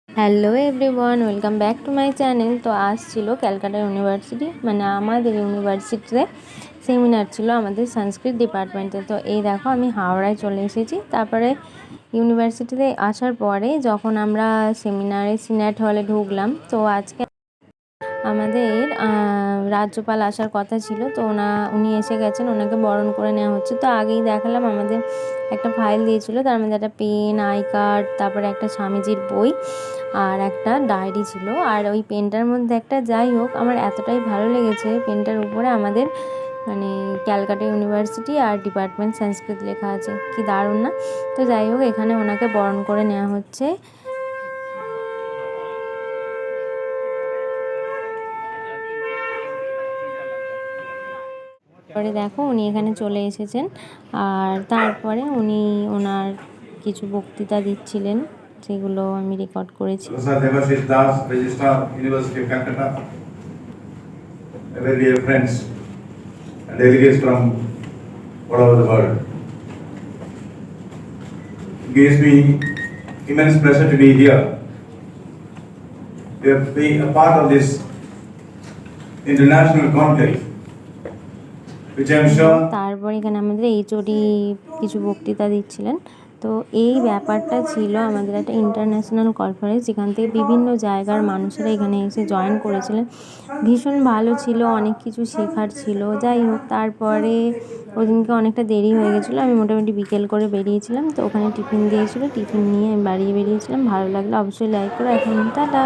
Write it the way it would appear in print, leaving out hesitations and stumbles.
Hello everyone, welcome back to my channel. তো আজ ছিল ক্যালকাটা ইউনিভার্সিটি, মানে আমাদের ইউনিভার্সিটিতে সেমিনার ছিল আমাদের সংস্কৃত ডিপার্টমেন্টে। তো এই দেখো আমি হাওড়ায় চলে এসেছি। তারপরে ইউনিভার্সিটিতে আসার পরে যখন আমরা সেমিনারে সিনেট হলে ঢুকলাম, তো আজকে আমাদের রাজ্যপাল আসার কথা ছিল। তো উনি এসে গেছেন, ওনাকে বরণ করে নেওয়া হচ্ছে। তো আগেই দেখালাম আমাদের একটা ফাইল দিয়েছিল, তার মধ্যে একটা পেন, আই কার্ড, তারপরে একটা স্বামীজির বই আর একটা ডায়েরি ছিল। আর ওই পেনটার মধ্যে একটা, যাই হোক আমার এতটাই ভালো লেগেছে, পেনটার উপরে আমাদের মানে ক্যালকাটা ইউনিভার্সিটি আর ডিপার্টমেন্ট সংস্কৃত লেখা আছে, কি দারুণ না? তো যাই হোক এখানে ওনাকে বরণ করে নেওয়া হচ্ছে। পরে দেখো উনি এখানে চলে এসেছেন, আর তারপরে উনি ওনার কিছু বক্তৃতা দিচ্ছিলেন, সেগুলো আমি রেকর্ড করেছি। Professor Devashish Das, Registrar, University of Calcutta, very dear friends and delegates from all over the world. It gives me immense pleasure to be here. To be a part of this international conclave, which I am sure. তারপর এখানে আমাদের HOD কিছু বক্তৃতা দিচ্ছিলেন। তো এই ব্যাপারটা ছিল আমাদের একটা ইন্টারন্যাশনাল কনফারেন্স, যেখান থেকে বিভিন্ন জায়গার মানুষেরা এখানে এসে জয়েন করেছিলেন। ভীষণ ভালো ছিল, অনেক কিছু শেখার ছিল। যাই হোক তারপরে ওদিনকে অনেকটা দেরি হয়ে গেছিলো, আমি মোটামুটি বিকেল করে বেরিয়েছিলাম। তো ওখানে টিফিন দিয়েছিলো, টিফিন নিয়ে আমি বাড়ি বেরিয়েছিলাম। ভালো লাগলো, অবশ্যই লাইক করো। এখন টাটা।